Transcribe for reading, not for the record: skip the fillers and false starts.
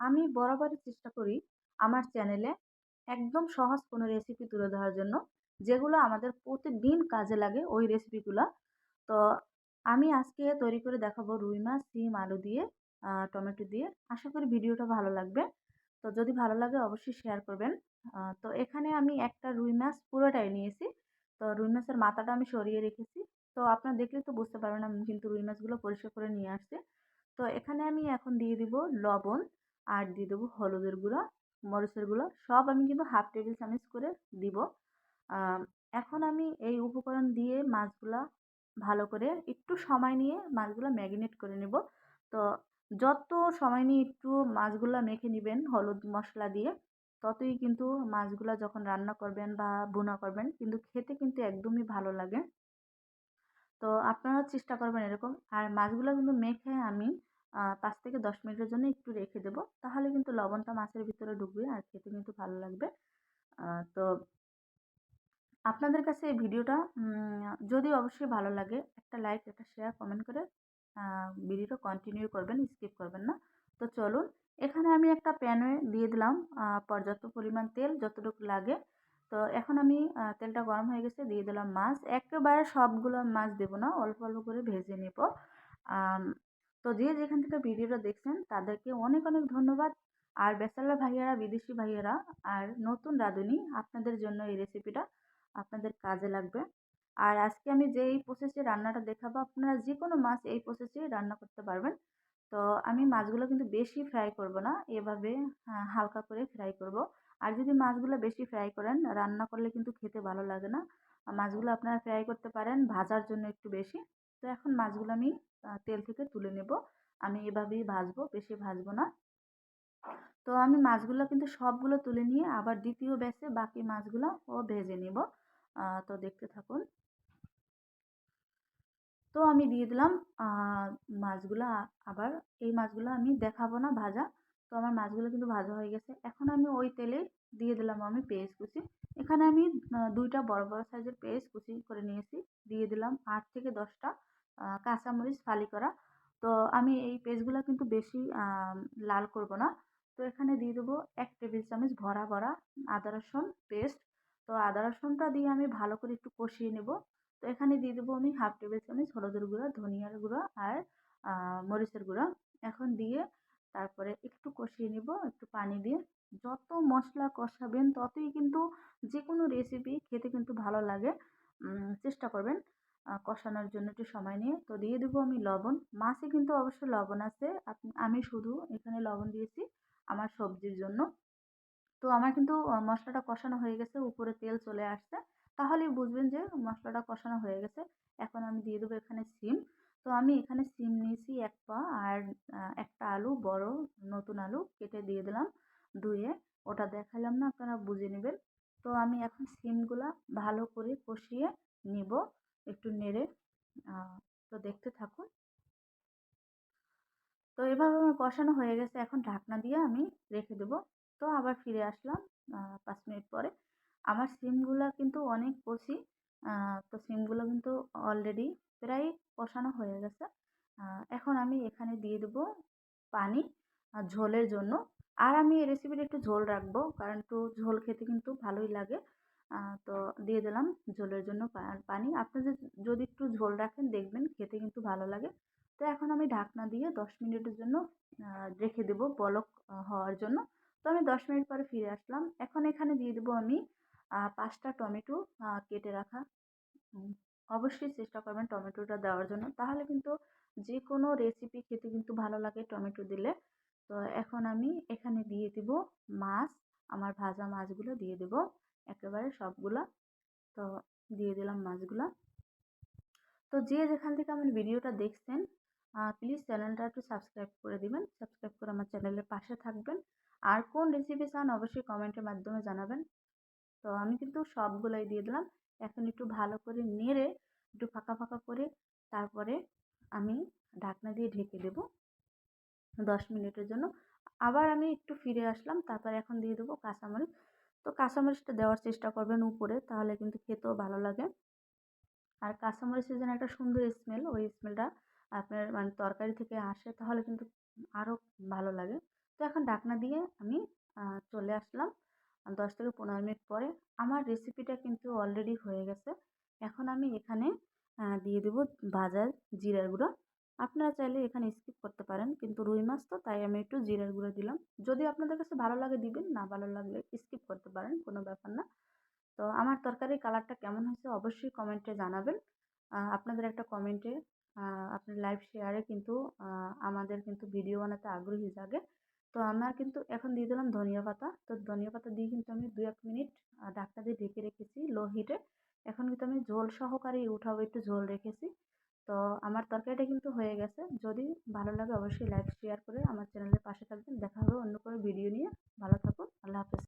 আমি বরাবরই চেষ্টা করি আমার চ্যানেলে একদম সহজ কোনো রেসিপি তুলে ধরার জন্য, যেগুলো আমাদের প্রতিদিন কাজে লাগে ওই রেসিপিগুলা। তো আমি আজকে তৈরি করে দেখাবো রুই মাছ, সিম, আলু দিয়ে টমেটো দিয়ে। আশা করি ভিডিওটা ভালো লাগবে। তো যদি ভালো লাগে অবশ্যই শেয়ার করবেন। তো এখানে আমি একটা রুই মাছ পুরোটাই নিয়েছি। তো রুই মাছের মাথাটা আমি সরিয়ে রেখেছি। তো আপনারা দেখলে তো বুঝতে পারবেন আমি কিন্তু রুই মাছগুলো পরিষ্কার করে নিয়ে আসছি। তো এখানে আমি এখন দিয়ে দিব লবণ আর দিয়ে দেবো হলুদের গুঁড়া, মরিচের গুঁড়া সব আমি কিন্তু হাফ টেবিল চামচ করে দিব। আম এখন আমি এই উপকরণ দিয়ে মাছগুলা ভালো করে একটু সময় নিয়ে মাছগুলা ম্যারিনেট করে নেব। তো যত সময় নিয়ে একটু মাছগুলা মেখে নিবেন হলুদ মসলা দিয়ে, ততই কিন্তু মাছগুলা যখন রান্না করবেন বা ভুনা করবেন কিন্তু খেতে কিন্তু একদমই ভালো লাগে। তো আপনারাও চেষ্টা করবেন এরকম। আর মাছগুলো কিন্তু মেখে আমি ৫ থেকে ১০ মিনিটের জন্য একটু রেখে দেবো। তাহলে কিন্তু লবণটা মাছের ভিতরে ঢুকবে আর খেতে কিন্তু ভালো লাগবে। তো আপনাদের কাছে এই ভিডিওটা যদি অবশ্যই ভালো লাগে একটা লাইক, একটা শেয়ার, কমেন্ট করে আ ভিডিওটা কন্টিনিউ করবেন, স্কিপ করবেন না। তো চলুন, এখানে আমি একটা প্যানে দিয়ে দিলাম পর্যাপ্ত পরিমাণ তেল যতটুকু লাগে। তো এখন আমি তেলটা গরম হয়ে গেছে দিয়ে দিলাম মাছ। একেবারে সবগুলো মাছ দেব না, অল্প, অল্প করে ভেজে নেব। আম তো যে যেখান থেকে ভিডিওটা দেখছেন তাদেরকে অনেক, অনেক ধন্যবাদ। আর ব্যাচেলর ভাইয়ারা, বিদেশি ভাইয়ারা আর নতুন রাঁধুনি আপনাদের জন্য এই রেসিপিটা আপনাদের কাজে লাগবে। আর আজকে আমি যেই প্রসেসে রান্নাটা দেখাবো আপনারা যেকোনো মাছ এই প্রসেসে রান্না করতে পারবেন। তো আমি মাছগুলো কিন্তু বেশি ফ্রাই করব না। এভাবে হালকা করে ফ্রাই করব। আর যদি মাছগুলো বেশি ফ্রাই করেন, রান্না করলে কিন্তু খেতে ভালো লাগে না। মাছগুলো আপনারা ফ্রাই করতে পারেন ভাজার জন্য একটু বেশি। তো এখন মাছগুলো আমি তেল থেকে তুলে নেব। আমি এভাবেই ভাজবো, বেশি ভাজবো না। তো আমি মাছগুলো কিন্তু সবগুলো তুলে নিয়ে আবার দ্বিতীয় ব্যাচে বাকি মাছগুলো ভেজে নিব। তো দেখতে থাকুন। তো আমি দিয়ে দিলাম আ মাছগুলা আবার এই মাছগুলো আমি দেখাবো না ভাজা। তো আমার মাছগুলো কিন্তু ভাজা হয়ে গেছে। এখন আমি ওই তেলেই দিয়ে দিলাম আমি পেঁয়াজ কুচি। এখানে আমি ২ টা বড়, বড় সাইজের পেঁয়াজ কুচি করে নিয়েছি। দিয়ে দিলাম ৮ থেকে ১০ টা কাঁচামরিচ ফালি করা। তো আমি এই পেঁয়াজগুলা কিন্তু বেশি লাল করব না। তো এখানে দিয়ে দেবো ১ টেবিল চামচ ভরা, ভরা আদা রসুন পেস্ট। তো আদা রসুনটা দিয়ে আমি ভালো করে একটু কষিয়ে নেব। তো এখানে দিয়ে দেবো আমি হাফ টেবিল চামচ হলুদের গুঁড়া, ধনিয়ার গুঁড়া আর মরিচের গুঁড়া। এখন দিয়ে তারপরে একটু কষিয়ে নিব একটু পানি দিয়ে। যত মশলা কষাবেন ততই কিন্তু যেকোনো রেসিপি খেতে কিন্তু ভালো লাগে। চেষ্টা করবেন কষানোর জন্য একটু সময় নিয়ে। তো দিয়ে দেবো আমি লবণ। মাছে কিন্তু অবশ্যই লবণ আছে। আমি শুধু এখানে লবণ দিয়েছি আমার সবজির জন্য। তো আমার কিন্তু মসলাটা কষানো হয়ে গেছে, উপরে তেল চলে আসছে। তাহলেই বুঝবেন যে মসলাটা কষানো হয়ে গেছে। এখন আমি দিয়ে দেবো এখানে সিম। তো আমি এখানে সিম নিয়েছি ১ পা আর একটা আলু বড় নতুন আলু কেটে দিয়ে দিলাম ধুয়ে। ওটা দেখালাম না, আপনারা বুঝে নিবেন। তো আমি এখন সিমগুলা ভালো করে কষিয়ে নিব একটু নেড়ে। আ তো দেখতে থাকুন। তো এভাবে আমার কষানো হয়ে গেছে। এখন ঢাকনা দিয়ে আমি রেখে দেবো। তো আবার ফিরে আসলাম ৫ মিনিট পরে। আমার সিমগুলা কিন্তু অনেক কচি। আ তো সিমগুলো কিন্তু অলরেডি প্রায় কষানো হয়ে গেছে। আ এখন আমি এখানে দিয়ে দেবো পানি ঝোলের জন্য। আর আমি এই রেসিপিটা একটু ঝোল রাখবো। কারণ একটু ঝোল খেতে কিন্তু ভালোই লাগে। আ তো দিয়ে দিলাম ঝোলের জন্য পানি। আপনাদের যদি একটু ঝোল রাখেন দেখবেন খেতে কিন্তু ভালো লাগে। তো এখন আমি ঢাকনা দিয়ে ১০ মিনিটের জন্য আ রেখে দেবো বলক হওয়ার জন্য। তো আমি ১০ মিনিট পরে ফিরে আসলাম। এখন এখানে দিয়ে দেবো আমি ৫ টা টমেটো কেটে রাখা। উম অবশ্যই চেষ্টা করবেন টমেটোটা দেওয়ার জন্য। তাহলে কিন্তু যেকোনো রেসিপি খেতে কিন্তু ভালো লাগে টমেটো দিলে। তো এখন আমি এখানে দিয়ে দিব মাছ, আমার ভাজা মাছগুলো দিয়ে দেব একেবারে সবগুলা। তো দিয়ে দিলাম মাছগুলা। তো যে যেখান থেকে আমার ভিডিওটা দেখছেন প্লিজ চ্যানেলটা একটু সাবস্ক্রাইব করে দিবেন। সাবস্ক্রাইব করে আমার চ্যানেলের পাশে থাকবেন। আর কোন রেসিপি চান অবশ্যই কমেন্টের মাধ্যমে জানাবেন। তো আমি কিন্তু সবগুলাই দিয়ে দিলাম। এখন একটু ভালো করে নেড়ে একটু ফাঁকা, ফাঁকা করে তারপরে আমি ঢাকনা দিয়ে ঢেকে দেব ১০ মিনিটের জন্য। আবার আমি একটু ফিরে আসলাম। তারপরে এখন দিয়ে দেবো কাঁচামরিচ। তো কাঁচামরিচটা দেওয়ার চেষ্টা করবেন উপরে, তাহলে কিন্তু খেতেও ভালো লাগে। আর কাঁচামরিচের যেন একটা সুন্দর স্মেল, ওই স্মেলটা আপনার মানে তরকারি থেকে আসে তাহলে কিন্তু আরও ভালো লাগে। তো এখন ঢাকনা দিয়ে আমি চলে আসলাম 10 থেকে 15 মিনিট পরে। আমার রেসিপিটা কিন্তু অলরেডি হয়ে গেছে। এখন আমি এখানে দিয়ে দেব ভাজা জিরার গুঁড়ো। আপনারা চাইলে এখানে স্কিপ করতে পারেন, কিন্তু রুই মাছ তো তাই আমি একটু জিরার গুঁড়ো দিলাম। যদি আপনাদের কাছে ভালো লাগে দিবেন, না ভালো লাগলে স্কিপ করতে পারেন, কোনো ব্যাপার না। তো আমার তরকারির কালারটা কেমন হয়েছে অবশ্যই কমেন্টে জানাবেন। আপনাদের একটা কমেন্টে, আপনার লাইভ শেয়ারে কিন্তু আমাদের কিন্তু ভিডিও বানাতে আগ্রহী জাগে। তো আমার কিন্তু এখন দিয়ে দিলাম ধনিয়া পাতা। তো ধনিয়া পাতা দিয়ে কিন্তু আমি 2-1 মিনিট ঢাকনা দিয়ে ঢেকে রেখেছি লো হিটে। এখন কিন্তু আমি ঝোল সহকারেই উঠাবো, একটু ঝোল রেখেছি। তো আমার তরকারিটা কিন্তু হয়ে গেছে। যদি ভালো লাগে অবশ্যই লাইক শেয়ার করে আমার চ্যানেলের পাশে থাকবেন। দেখা হবে অন্য কোনো ভিডিও নিয়ে। ভালো থাকুন। আল্লাহ হাফেজ।